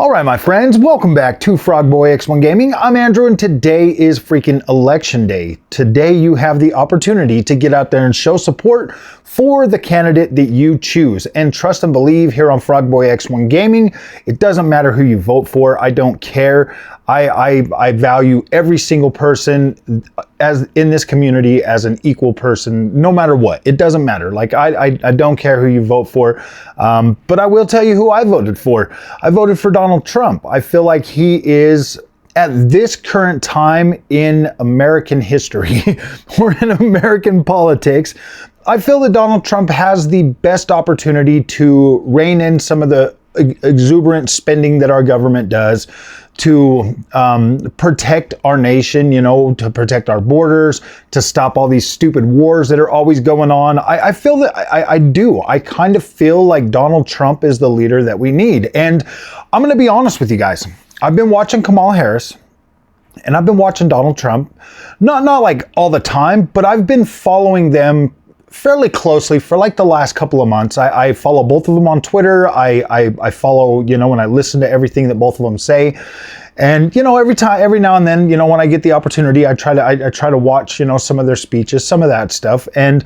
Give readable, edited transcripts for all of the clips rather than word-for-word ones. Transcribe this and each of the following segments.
All right, my friends, welcome back to Frogboy X1 Gaming. I'm Andrew, and today is freaking election day. Today, you have the opportunity to get out there and show support for the candidate that you choose. And trust and believe here on Frogboy X1 Gaming, it doesn't matter who you vote for. I don't care. I value every single person as in this community as an equal person, no matter what. It doesn't matter. Like I don't care who you vote for, but I will tell you who I voted for. I voted for Donald Trump. I feel like he is, at this current time in American history or in American politics, I feel that Donald Trump has the best opportunity to rein in some of the exuberant spending that our government does, to protect our nation, you know, to protect our borders, to stop all these stupid wars that are always going on. I feel that I kind of feel like Donald Trump is the leader that we need. And I'm going to be honest with you guys. I've been watching Kamala Harris and I've been watching Donald Trump, not like all the time, but I've been following them fairly closely for like the last couple of months. I follow both of them on Twitter. I follow, you know, and I listen to everything that both of them say. And, you know, every now and then, you know, when I get the opportunity, I try to watch, you know, some of their speeches, some of that stuff. And,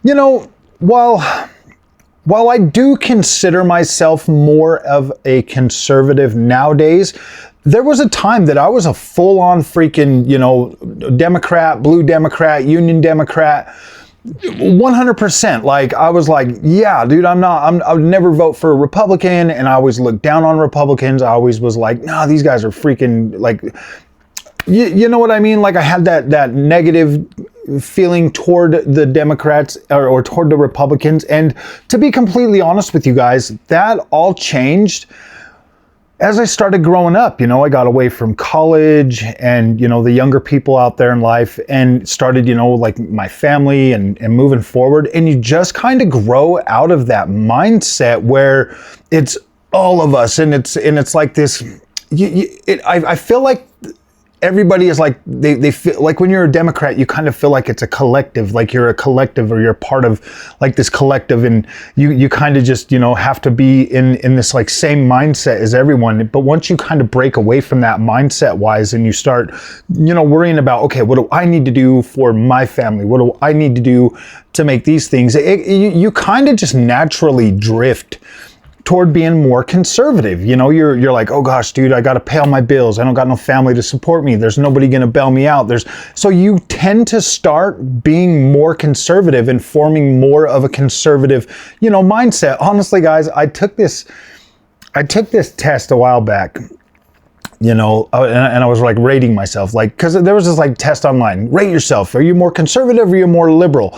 you know, while I do consider myself more of a conservative nowadays, there was a time that I was a full-on freaking, you know, Democrat, blue Democrat, Union Democrat, 100%. Like, I was like, yeah, dude, I would never vote for a Republican, and I always looked down on Republicans. I always was like, nah, these guys are freaking, like, you know what I mean? Like, I had that negative feeling toward the Democrats or toward the Republicans. And to be completely honest with you guys, that all changed as I started growing up. You know, I got away from college and, you know, the younger people out there in life, and started, you know, like my family and moving forward. And you just kind of grow out of that mindset where it's all of us. And it's like this, I feel like everybody is like, they feel like when you're a Democrat, you kind of feel like it's a collective, like you're a collective or you're part of like this collective, and you kind of just, you know, have to be in this like same mindset as everyone. But once you kind of break away from that mindset wise, and you start, you know, worrying about, okay, what do I need to do for my family? What do I need to do to make these things? You kind of just naturally drift toward being more conservative. You know, you're like, oh gosh, dude, I got to pay all my bills. I don't got no family to support me. There's nobody going to bail me out. So you tend to start being more conservative and forming more of a conservative, you know, mindset. Honestly, guys, I took this test a while back, you know, and I was like rating myself, like, cause there was this like test online, rate yourself. Are you more conservative or are you more liberal?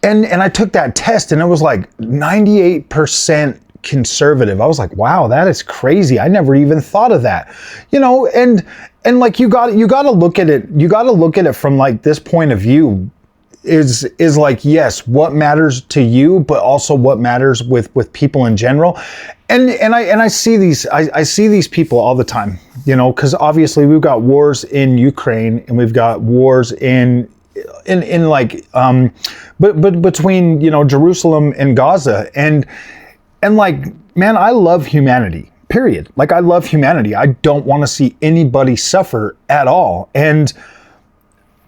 And I took that test and it was like 98% conservative. I was like, wow, that is crazy. I never even thought of that. You know, and like you got to look at it. You got to look at it from like this point of view is like, yes, what matters to you, but also what matters with people in general. And I see these people all the time, you know, because obviously we've got wars in Ukraine and we've got wars in like but between, you know, Jerusalem and Gaza, and like, man, I love humanity, period. Like, I love humanity. I don't want to see anybody suffer at all. And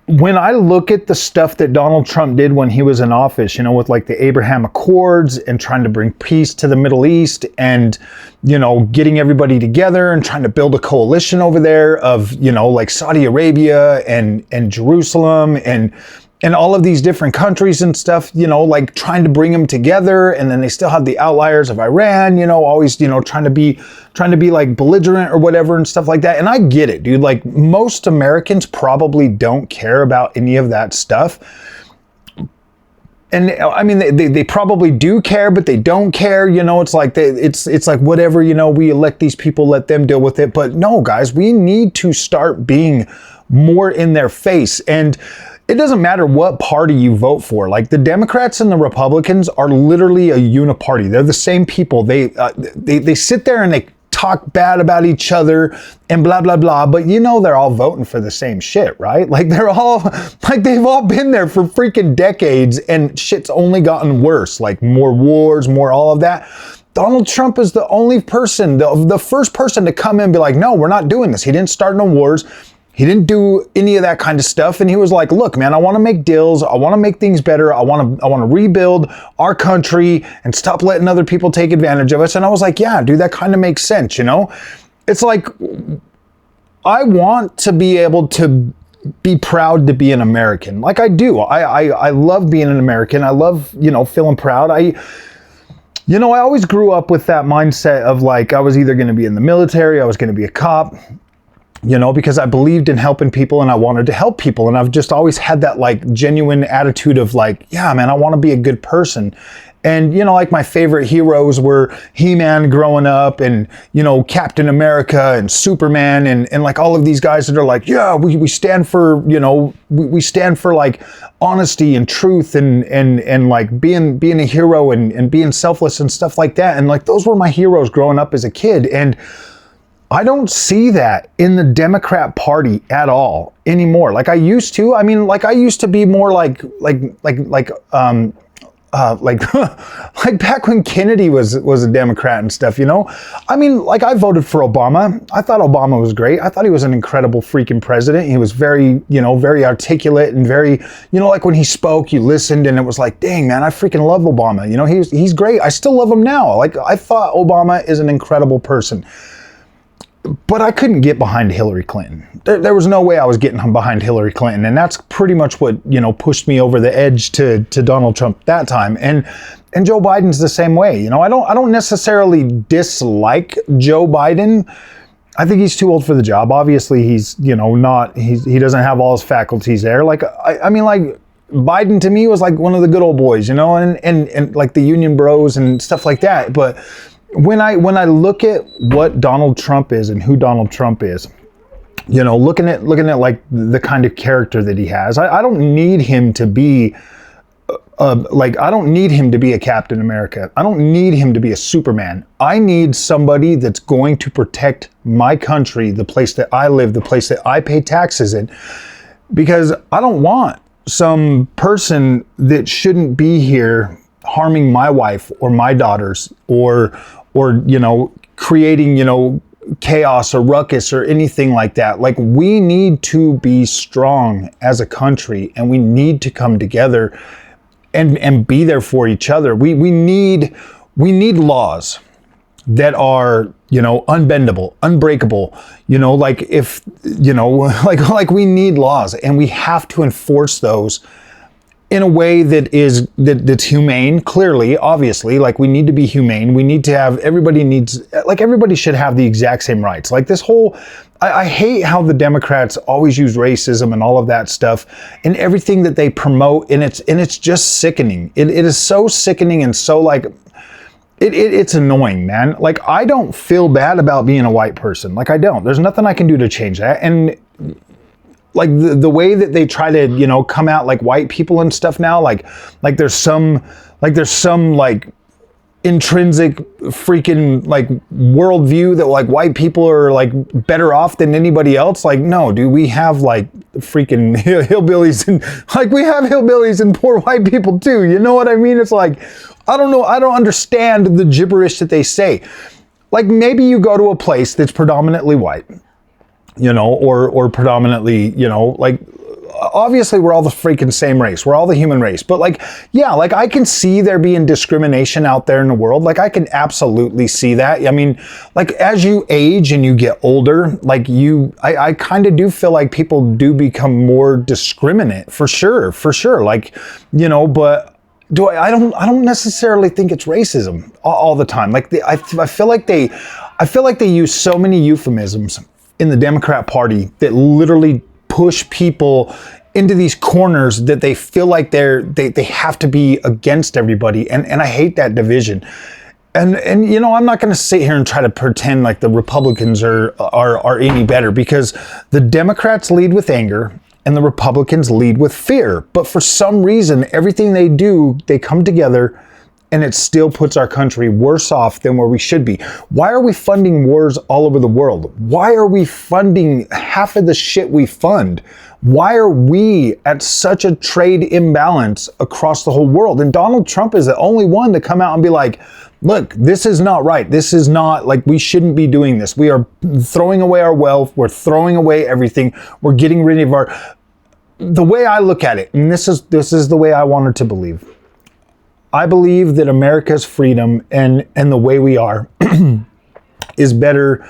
when I look at the stuff that Donald Trump did when he was in office, you know, with like the Abraham Accords and trying to bring peace to the Middle East, and, you know, getting everybody together and trying to build a coalition over there of, you know, like Saudi Arabia and Jerusalem and all of these different countries and stuff, you know, like trying to bring them together. And then they still have the outliers of Iran, you know, always, you know, trying to be like belligerent or whatever and stuff like that. And I get it, dude. Like, most Americans probably don't care about any of that stuff. And I mean, they probably do care, but they don't care. You know, it's like it's like whatever, you know, we elect these people, let them deal with it. But no, guys, we need to start being more in their face. And it doesn't matter what party you vote for. Like, the Democrats and the Republicans are literally a uniparty. They're the same people. They sit there and they talk bad about each other and blah, blah, blah. But you know, they're all voting for the same shit, right? Like, they're all, like, they've all been there for freaking decades, and shit's only gotten worse. Like, more wars, more all of that. Donald Trump is the only person, the first person to come in and be like, no, we're not doing this. He didn't start no wars. He didn't do any of that kind of stuff. And he was like, look, man, I want to make deals. I want to make things better. I want to rebuild our country and stop letting other people take advantage of us. And I was like, yeah, dude, that kind of makes sense. You know, it's like, I want to be able to be proud to be an American. Like I do. I love being an American. I love, you know, feeling proud. I always grew up with that mindset of like, I was either going to be in the military, I was going to be a cop, you know, because I believed in helping people and I wanted to help people. And I've just always had that like genuine attitude of like, yeah, man, I want to be a good person. And, you know, like my favorite heroes were He-Man growing up and, you know, Captain America and Superman and like all of these guys that are like, yeah, we stand for, you know, we stand for like honesty and truth and like being a hero and being selfless and stuff like that. And like, those were my heroes growing up as a kid. And I don't see that in the Democrat Party at all anymore. Like I used to. I mean, like I used to be more like back when Kennedy was a Democrat and stuff, you know? I mean, like I voted for Obama. I thought Obama was great. I thought he was an incredible freaking president. He was very, you know, very articulate and very, you know, like when he spoke, you listened and it was like, dang, man, I freaking love Obama. You know, he's great. I still love him now. Like I thought Obama is an incredible person. But I couldn't get behind Hillary Clinton. There was no way I was getting behind Hillary Clinton. And that's pretty much what, you know, pushed me over the edge to Donald Trump that time. And Joe Biden's the same way. You know, I don't necessarily dislike Joe Biden. I think he's too old for the job. Obviously, he's, you know, he doesn't have all his faculties there. Like, I mean, like, Biden to me was like one of the good old boys, you know, and like the union bros and stuff like that. But when I look at what Donald Trump is and who Donald Trump is, you know, looking at like the kind of character that he has, I don't need him to be I don't need him to be a Captain America. I don't need him to be a Superman. I need somebody that's going to protect my country, the place that I live, the place that I pay taxes in, because I don't want some person that shouldn't be here harming my wife or my daughters or you know, creating, you know, chaos or ruckus or anything like that. Like we need to be strong as a country and we need to come together and be there for each other. We need laws that are, you know, unbendable, unbreakable, you know, like if, you know, like we need laws and we have to enforce those in a way that's humane, clearly, obviously. Like we need to be humane. We need to have, everybody should have the exact same rights. Like this whole, I hate how the Democrats always use racism and all of that stuff and everything that they promote, and it's just sickening. It is so sickening and so like, it's annoying, man. Like I don't feel bad about being a white person. Like I don't. There's nothing I can do to change that. And like the way that they try to, you know, come out like white people and stuff now, like there's some like intrinsic freaking like worldview that like white people are like better off than anybody else. Like, no, dude, we have like freaking hillbillies and like we have hillbillies and poor white people too. You know what I mean? It's like, I don't know. I don't understand the gibberish that they say. Like maybe you go to a place that's predominantly white, you know, or predominantly, you know, like obviously we're all the freaking same race. We're all the human race. But like, yeah, like I can see there being discrimination out there in the world. Like I can absolutely see that. I mean, like as you age and you get older, like I kind of do feel like people do become more discriminate for sure. Like, you know, but I don't necessarily think it's racism all the time. Like I feel like they use so many euphemisms in the Democrat Party that literally push people into these corners that they feel like they have to be against everybody. And I hate that division. And you know, I'm not going to sit here and try to pretend like the Republicans are any better, because the Democrats lead with anger and the Republicans lead with fear. But for some reason, everything they do, they come together and it still puts our country worse off than where we should be. Why are we funding wars all over the world? Why are we funding half of the shit we fund. Why are we at such a trade imbalance across the whole world? And Donald Trump is the only one to come out and be like, look, this is not right. This is not, like, we shouldn't be doing this. We are throwing away our wealth. We're throwing away everything. We're getting rid of our... The way I look at it, and this is the way I wanted to believe. I believe that America's freedom and the way we are is better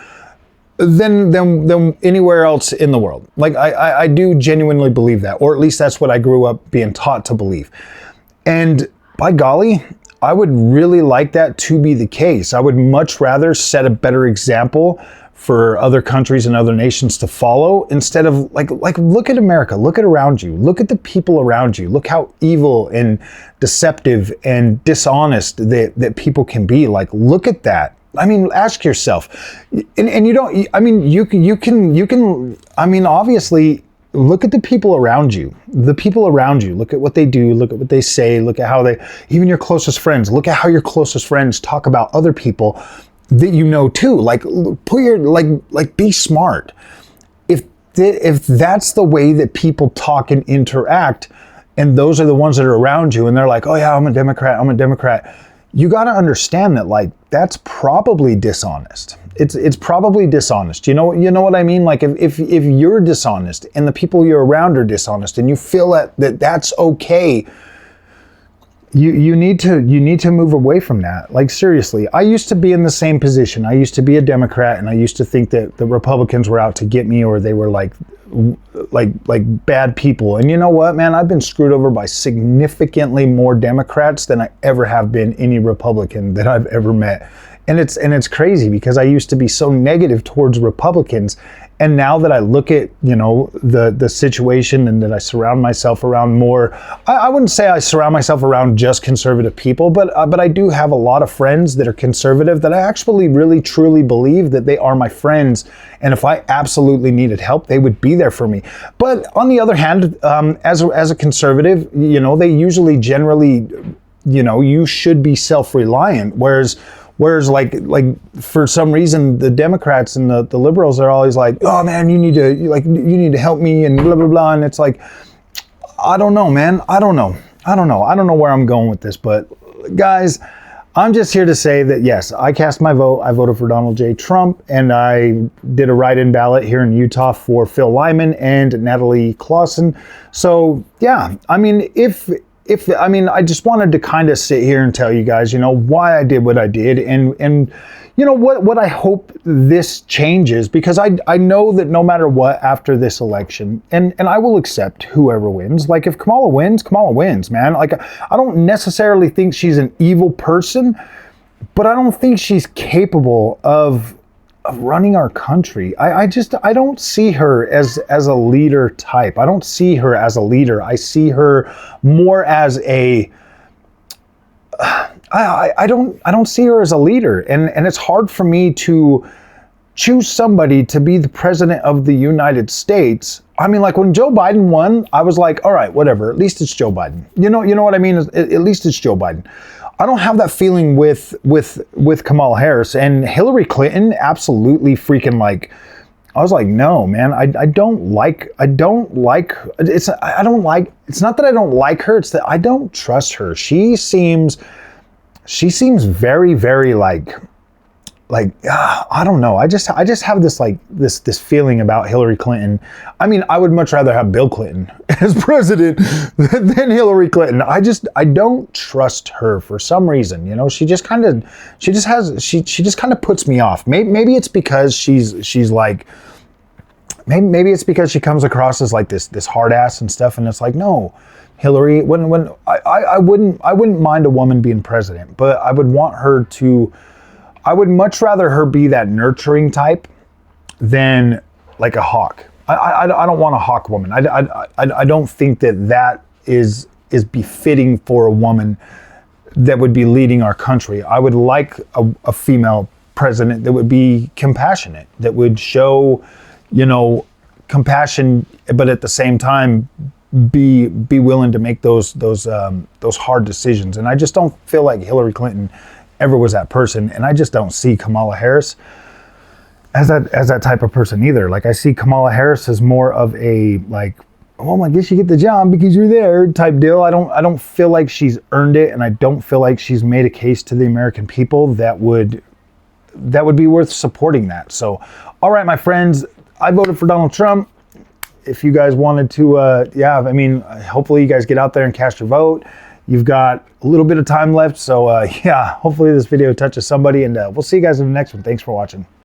than anywhere else in the world. Like, I do genuinely believe that, or at least that's what I grew up being taught to believe. And by golly, I would really like that to be the case. I would much rather set a better example for other countries and other nations to follow, instead of like look at America, look at around you, look at the people around you, look how evil and deceptive and dishonest that people can be. Like, look at that. I mean, ask yourself, and you don't, I mean, you can, I mean, obviously, look at the people around you, look at what they do, look at what they say, look at how they, even your closest friends, look at how your closest friends talk about other people that you know too. Like, put your, like be smart. If that's the way that people talk and interact, and those are the ones that are around you, and they're like, oh yeah, I'm a Democrat, you got to understand that, like, that's probably dishonest. It's probably dishonest. You know what I mean? Like, if you're dishonest and the people you're around are dishonest, and you feel that's okay, you need to move away from that. Like, seriously, I used to be in the same position. I used to be a Democrat, and I used to think that the Republicans were out to get me, or they were like bad people. And you know what, man? I've been screwed over by significantly more Democrats than I ever have been any Republican that I've ever met. And it's crazy, because I used to be so negative towards Republicans, and now that I look at, you know, the situation, and that I surround myself around more, I wouldn't say I surround myself around just conservative people, but I do have a lot of friends that are conservative that I actually really truly believe that they are my friends, and if I absolutely needed help, they would be there for me. But on the other hand, as a conservative, you know, they usually generally, you know, you should be self-reliant, Whereas like for some reason, the Democrats and the liberals are always like, oh man, you need to help me, and blah, blah, blah. And it's like, I don't know, man. I don't know where I'm going with this, but guys, I'm just here to say that yes, I cast my vote. I voted for Donald J. Trump, and I did a write-in ballot here in Utah for Phil Lyman and Natalie Clausen. So yeah, I mean, I just wanted to kind of sit here and tell you guys, you know, why I did what I did, and you know what I hope this changes, because I know that no matter what after this election, and I will accept whoever wins. Like, if Kamala wins, man. Like, I don't necessarily think she's an evil person, but I don't think she's capable of running our country. I don't see her as a leader type. I don't see her as a leader. I see her more as a I don't see her as a leader, and it's hard for me to choose somebody to be the president of the United States. I mean, like, when Joe Biden won, I was like, all right, whatever, at least it's Joe Biden. You know what I mean? At least it's Joe Biden. I don't have that feeling with Kamala Harris. And Hillary Clinton, absolutely freaking, like, I was like, no, man, it's not that I don't like her, it's that I don't trust her. She seems very, very I don't know. I just have this this feeling about Hillary Clinton. I mean, I would much rather have Bill Clinton as president than Hillary Clinton. I don't trust her for some reason. You know, she just kind of puts me off. Maybe it's because she's like, maybe it's because she comes across as like this hard ass and stuff. And it's like, no, Hillary, when I wouldn't mind a woman being president, but I would much rather her be that nurturing type than like a hawk. I don't want a hawk woman. I don't think that is befitting for a woman that would be leading our country. I would like a female president that would be compassionate, that would show, you know, compassion, but at the same time be willing to make those hard decisions. And I just don't feel like Hillary Clinton ever was that person, and I just don't see Kamala Harris as that type of person either. Like I see Kamala Harris as more of a like, well, I guess you get the job because you're there type deal. I don't feel like she's earned it, and I don't feel like she's made a case to the American people that would be worth supporting that. So, all right, my friends, I voted for Donald Trump. If you guys wanted to, yeah, I mean, hopefully you guys get out there and cast your vote. You've got a little bit of time left. So yeah, hopefully this video touches somebody, and we'll see you guys in the next one. Thanks for watching.